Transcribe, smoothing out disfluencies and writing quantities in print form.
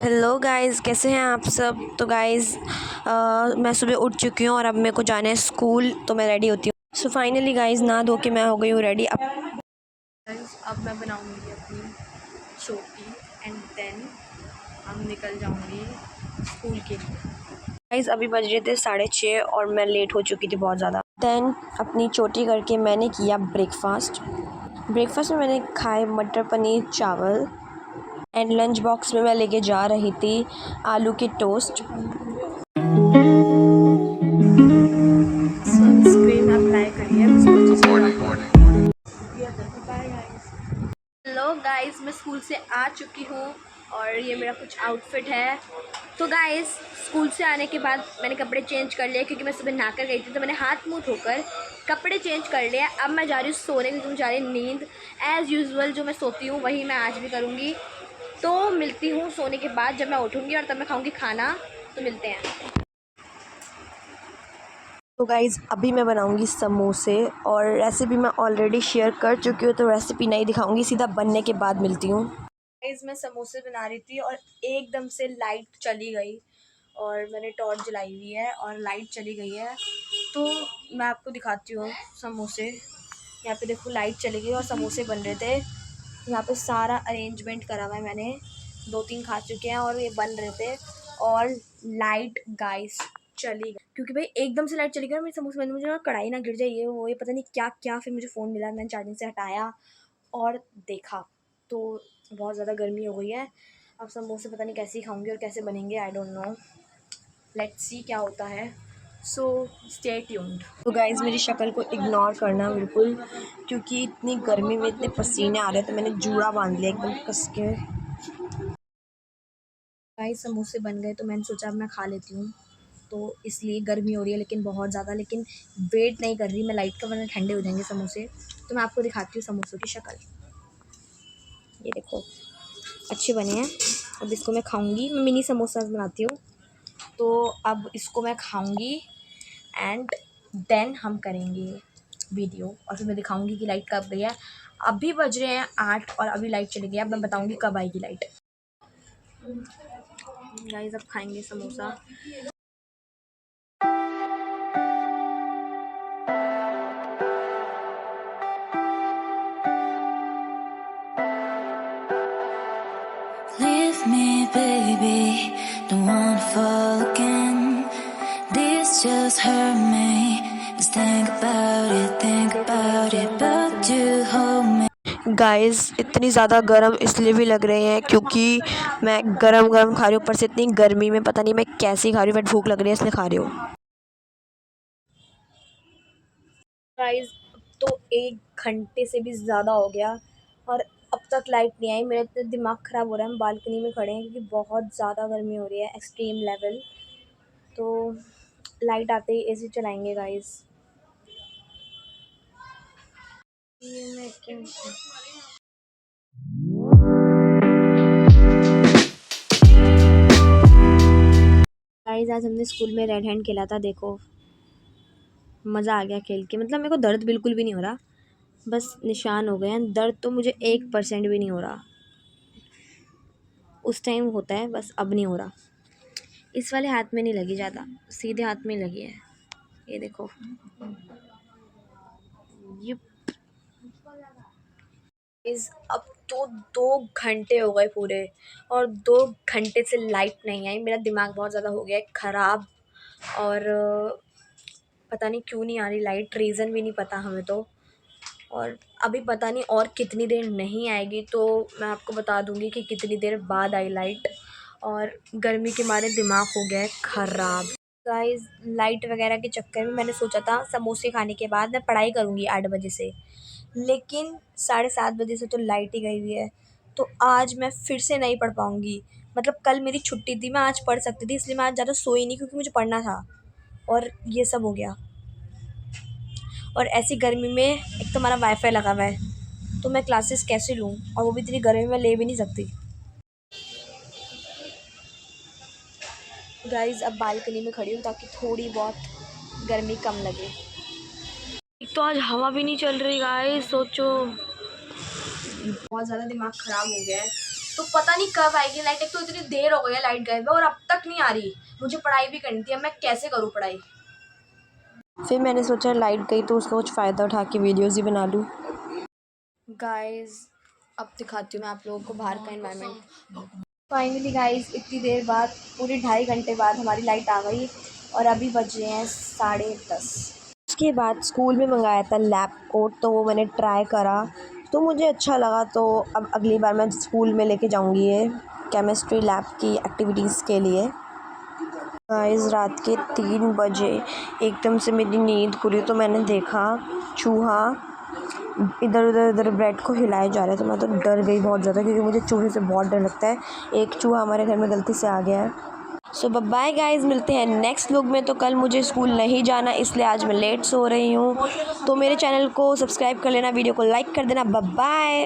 Hello guys, कैसे हैं आप सब। तो गाइस मैं सुबह उठ चुकी हूँ और अब मेरे को जाना है स्कूल, तो मैं रेडी होती हूँ। सो फाइनली गाइस नहा धो के मैं हो गई हूँ रेडी। अब मैं बनाऊंगी अपनी छोटी एंड देन हम निकल जाऊंगी स्कूल के लिए। गाइस अभी बज रहे थे 6:30 और मैं लेट हो चुकी थी बहुत ज़्यादा। देन अपनी चोटी करके मैंने किया ब्रेकफास्ट में मैंने खाए मटर पनीर चावल एंड लंच बॉक्स में मैं लेके जा रही थी आलू के टोस्ट। सनस्क्रीन अप्लाई करिए उसको अच्छे से। हेलो गाइस, मैं स्कूल से आ चुकी हूँ और ये मेरा कुछ आउटफिट है। तो गाइस स्कूल से आने के बाद मैंने कपड़े चेंज कर लिए क्योंकि मैं सुबह नहाकर गई थी, तो मैंने हाथ मुंह धोकर कपड़े चेंज कर लिए। अब मैं जा रही हूँ सोने, क्योंकि मुझे जा रही है नींद। एज़ यूजुअल जो मैं सोती हूँ वही मैं आज भी करूँगी। तो मिलती हूँ सोने के बाद, जब मैं उठूँगी और तब मैं खाऊँगी खाना। तो मिलते हैं। तो गाइज़ अभी मैं बनाऊंगी समोसे और रेसिपी मैं ऑलरेडी शेयर कर चुकी हूँ, तो रेसिपी नहीं दिखाऊंगी, सीधा बनने के बाद मिलती हूँ। गाइस मैं समोसे बना रही थी और एकदम से लाइट चली गई और मैंने टॉर्च जलाई हुई है और लाइट चली गई है। तो मैं आपको दिखाती हूँ समोसे। यहाँ पे देखो लाइट चली गई और समोसे बन रहे थे। यहाँ पे सारा अरेंजमेंट करा हुआ है मैंने, 2-3 खा चुके हैं और ये बन रहे थे। और लाइट गाइस चली गई क्योंकि भाई एकदम से लाइट चली गई और मेरे समोसे बने, मुझे ना कढ़ाई ना गिर जाए ये वो, ये पता नहीं क्या क्या। फिर मुझे फ़ोन मिला, मैंने चार्जिंग से हटाया और देखा तो बहुत ज़्यादा गर्मी हो गई है। अब समोसे पता नहीं कैसे ही खाऊंगी और कैसे बनेंगे, I don't know. Let's see क्या होता है। So stay tuned. तो गाइज़ मेरी शक्ल को इग्नोर करना बिल्कुल, क्योंकि इतनी गर्मी में इतने पसीने आ रहे हैं, तो मैंने जूड़ा बांध लिया एकदम कस के। गाइस समोसे बन गए तो मैंने सोचा अब मैं खा लेती हूँ। तो इसलिए गर्मी हो रही है लेकिन बहुत ज़्यादा, लेकिन वेट नहीं कर रही मैं लाइट का, वरना ठंडे हो जाएंगे समोसे। तो मैं आपको दिखाती हूँ समोसों की शक्ल। ये देखो अच्छे बने हैं। अब इसको मैं खाऊंगी, मैं मिनी समोसा बनाती हूँ। तो अब इसको मैं खाऊंगी एंड देन हम करेंगे वीडियो और फिर मैं दिखाऊंगी कि लाइट कब गई है। अभी बज रहे हैं 8 और अभी लाइट चली गई है। अब मैं बताऊंगी कब आएगी लाइट। गाइस अब खाएंगे samosa. Leave me, baby, don't wanna fall again. This just hurt me. Just think about it, but you hold me. Guys इतनी ज़्यादा गर्म इसलिए भी लग रहे हैं क्योंकि मैं गरम गरम खा रही हूँ, ऊपर से इतनी गर्मी में पता नहीं मैं कैसी खा रही हूँ, बट भूख लग रही है इसलिए खा रही हूँ। गाइस तो 1 घंटे से भी ज़्यादा हो गया और अब तक लाइट नहीं आई। मेरा इतना दिमाग ख़राब हो रहा है। हम बालकनी में खड़े हैं क्योंकि बहुत ज़्यादा गर्मी हो रही है, एक्सट्रीम लेवल। तो लाइट आते ही एसी चलाएंगे गाइस। ये मैं क्या गाइस, आज हमने स्कूल में रेड हैंड खेला था। देखो मज़ा आ गया खेल के, मतलब मेरे को दर्द बिल्कुल भी नहीं हो रहा, बस निशान हो गए हैं। दर्द तो मुझे 1% भी नहीं हो रहा, उस टाइम होता है बस, अब नहीं हो रहा। इस वाले हाथ में नहीं लगी ज़्यादा, सीधे हाथ में लगी है। ये देखो ये इस अब तो 2 घंटे हो गए पूरे और 2 घंटे से लाइट नहीं आई। मेरा दिमाग बहुत ज़्यादा हो गया है ख़राब और पता नहीं क्यों नहीं आ रही लाइट, रीज़न भी नहीं पता हमें तो। और अभी पता नहीं और कितनी देर नहीं आएगी, तो मैं आपको बता दूंगी कि कितनी देर बाद आई लाइट। और गर्मी के मारे दिमाग हो गया है ख़राब। गाइस लाइट वगैरह के चक्कर में मैंने सोचा था समोसे खाने के बाद मैं पढ़ाई करूँगी 8 बजे से, लेकिन 7:30 बजे से तो लाइट ही गई हुई है। तो आज मैं फिर से नहीं पढ़ पाऊँगी। मतलब कल मेरी छुट्टी थी, मैं आज पढ़ सकती थी, इसलिए मैं आज ज़्यादा सोई नहीं क्योंकि मुझे पढ़ना था। और ये सब हो गया। और ऐसी गर्मी में एक तो हमारा वाईफाई लगा हुआ है, तो मैं क्लासेस कैसे लूँ, और वो भी इतनी गर्मी में ले भी नहीं सकती। गाइस अब बालकनी में खड़ी हूँ ताकि थोड़ी बहुत गर्मी कम लगे। एक तो आज हवा भी नहीं चल रही गाइस, सोचो। बहुत ज़्यादा दिमाग ख़राब हो गया है। तो पता नहीं कब आएगी लाइट। एक तो इतनी देर हो गई है लाइट गए हुए और अब तक नहीं आ रही। मुझे पढ़ाई भी करनी थी, अब मैं कैसे करूँ पढ़ाई। फिर मैंने सोचा लाइट गई तो उसका कुछ फ़ायदा उठा के वीडियोज़ ही बना लूँ। गाइज अब दिखाती हूँ मैं आप लोगों को बाहर का एनवायरनमेंट। फाइनली गाइज इतनी देर बाद, पूरे 2.5 घंटे बाद हमारी लाइट आ गई और अभी बज रहे हैं 10:30। उसके बाद स्कूल में मंगाया था लैब कोट, तो वो मैंने ट्राई करा तो मुझे अच्छा लगा। तो अब अगली बार मैं स्कूल में लेके जाऊंगी ये केमिस्ट्री लैब की एक्टिविटीज़ के लिए। गाइस रात के 3 बजे एकदम से मेरी नींद खुली तो मैंने देखा चूहा इधर ब्रेड को हिलाए जा रहा है। तो मैं तो डर गई बहुत ज़्यादा, क्योंकि मुझे चूहे से बहुत डर लगता है। एक चूहा हमारे घर में गलती से आ गया है। सो बाय गाइस, मिलते हैं नेक्स्ट व्लॉग में। तो कल मुझे स्कूल नहीं जाना, इसलिए आज मैं लेट सो रही हूँ। तो मेरे चैनल को सब्सक्राइब कर लेना, वीडियो को लाइक कर देना। बाय।